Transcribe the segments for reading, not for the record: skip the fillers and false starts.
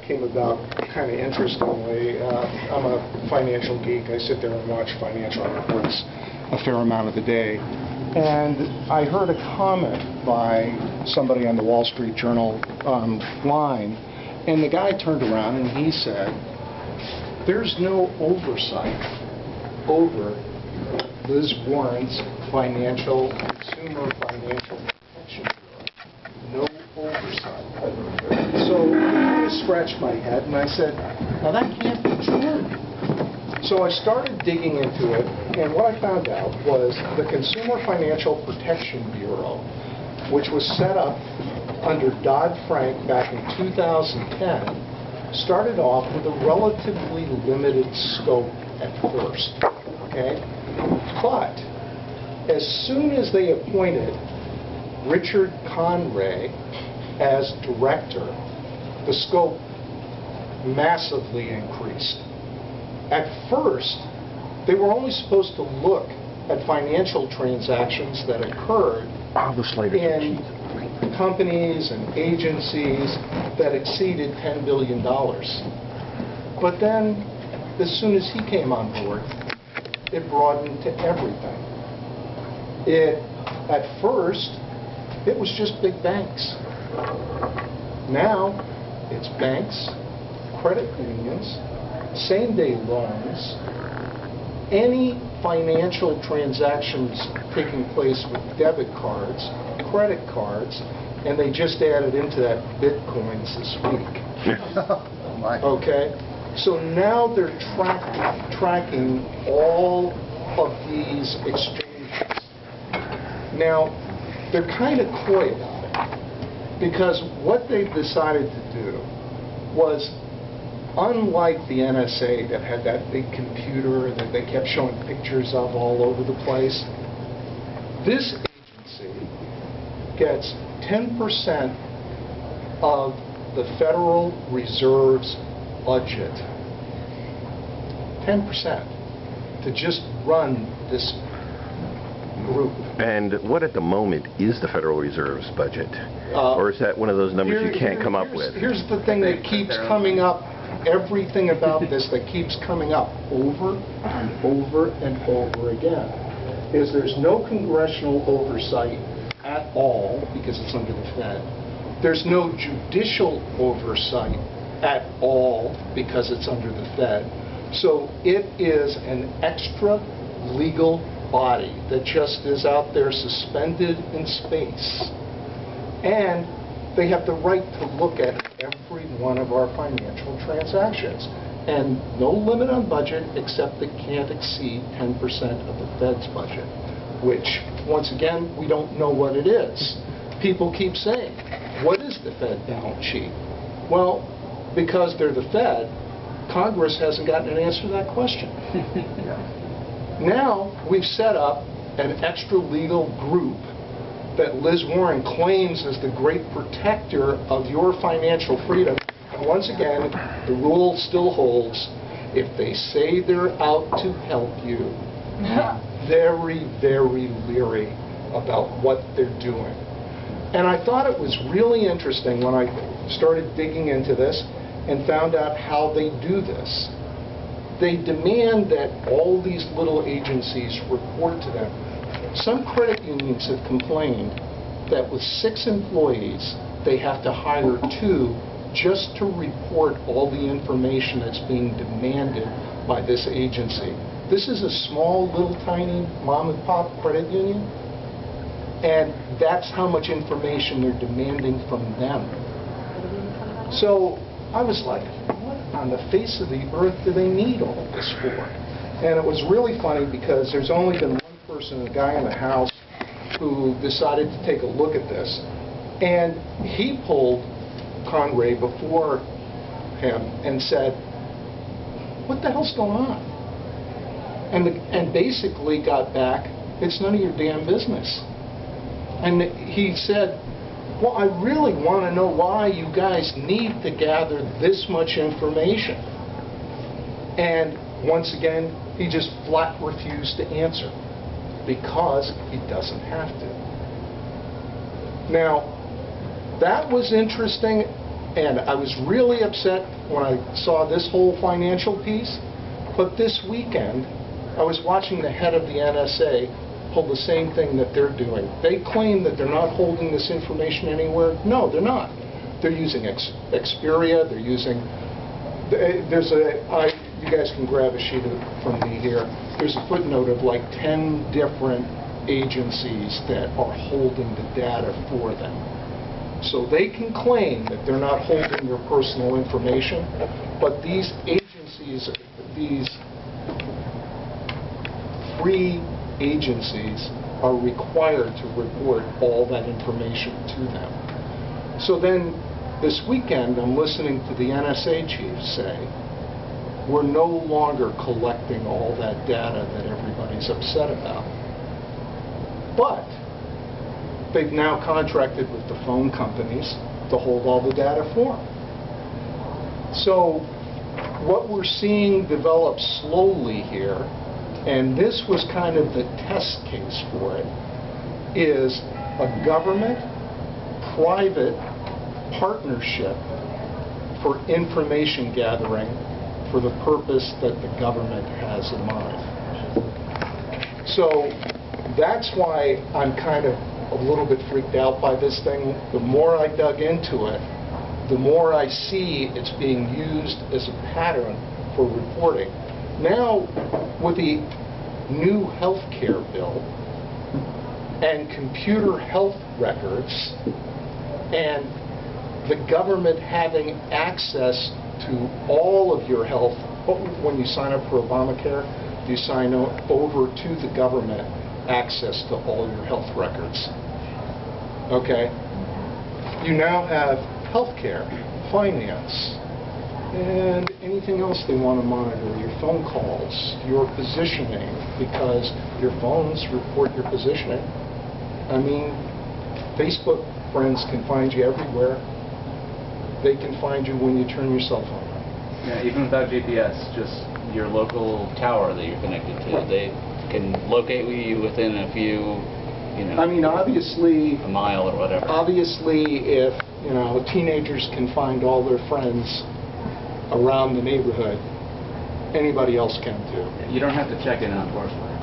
Came about kind of interestingly. I'm a financial geek. I sit there and watch financial reports a fair amount of the day. And I heard a comment by somebody on the Wall Street Journal line, and the guy turned around and he said, there's no oversight over Liz Warren's Consumer Financial Protection Bureau. No oversight. So I scratched my head and I said, now that can't be true. So I started digging into it, and what I found out was the Consumer Financial Protection Bureau, which was set up under Dodd-Frank back in 2010, started off with a relatively limited scope at first, okay? But as soon as they appointed Richard Conray as director, the scope massively increased. At first, they were only supposed to look at financial transactions that occurred in companies and agencies that exceeded $10 billion. But then, as soon as he came on board, it broadened to everything. At first, it was just big banks. Now, it's banks, credit unions, same-day loans, any financial transactions taking place with debit cards, credit cards, and they just added into that Bitcoins this week. Okay? So now they're tracking all of these exchanges. Now, they're kind of coy about it, because what they've decided to do was, unlike the NSA that had that big computer that they kept showing pictures of all over the place, this agency gets 10% of the Federal Reserve's budget. 10% to just run this group. And what at the moment is the Federal Reserve's budget? Or is that one of those numbers you can't come up with? Here's the thing that keeps coming up. Everything about this that keeps coming up over and over and over again is there's no congressional oversight at all because it's under the Fed. There's no judicial oversight at all because it's under the Fed. So it is an extra legal body that just is out there suspended in space. And they have the right to look at every one of our financial transactions. And no limit on budget except they can't exceed 10% of the Fed's budget, which, once again, we don't know what it is. People keep saying, what is the Fed balance sheet? Well, because they're the Fed, Congress hasn't gotten an answer to that question. Now, we've set up an extra legal group that Liz Warren claims is the great protector of your financial freedom. And once again, the rule still holds. If they say they're out to help you, very, very leery about what they're doing. And I thought it was really interesting when I started digging into this and found out how they do this. They demand that all these little agencies report to them. Some credit unions have complained that with 6 employees, they have to hire 2 just to report all the information that's being demanded by this agency. This is a small, little, tiny mom-and-pop credit union, and that's how much information they're demanding from them. So I was like, what on the face of the earth do they need all this for? And it was really funny because there's only been one person, a guy in the House, who decided to take a look at this. And he pulled Conray before him and said, what the hell's going on? And basically got back, it's none of your damn business. And he said, well, I really want to know why you guys need to gather this much information. And once again, he just flat refused to answer because he doesn't have to. Now, that was interesting, And I was really upset when I saw this whole financial piece, but this weekend, I was watching the head of the NSA pull the same thing that they're doing. They claim that they're not holding this information anywhere. No, they're not. They're using Xperia, they're using, you guys can grab a sheet from me here. There's a footnote of like 10 different agencies that are holding the data for them. So they can claim that they're not holding your personal information, but these agencies, these free agencies are required to report all that information to them. So then this weekend I'm listening to the NSA chief say, we're no longer collecting all that data that everybody's upset about. But they've now contracted with the phone companies to hold all the data for them. So what we're seeing develop slowly here, and this was kind of the test case for it, is a government-private partnership for information gathering for the purpose that the government has in mind. So that's why I'm kind of a little bit freaked out by this thing. The more I dug into it, the more I see it's being used as a pattern for reporting. Now, with the new health care bill and computer health records and the government having access to all of your health, when you sign up for Obamacare, you sign over to the government access to all your health records. Okay? You now have health care, finance, and anything else they want to monitor, your phone calls, your positioning, because your phones report your positioning. I mean, Facebook friends can find you everywhere. They can find you when you turn your cell phone on. Yeah, even without GPS, just your local tower that you're connected to, they can locate you within a few, I mean, obviously, a mile or whatever. Obviously, if, teenagers can find all their friends around the neighborhood, anybody else can too. You don't have to check in on Foursquare.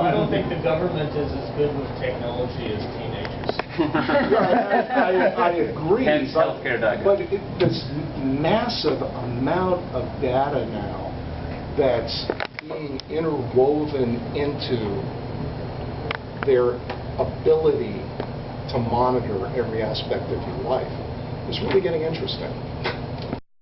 I don't think the government is as good with technology as teenagers. I agree. Hence healthcare.gov. But this massive amount of data now that's being interwoven into their ability to monitor every aspect of your life is really getting interesting.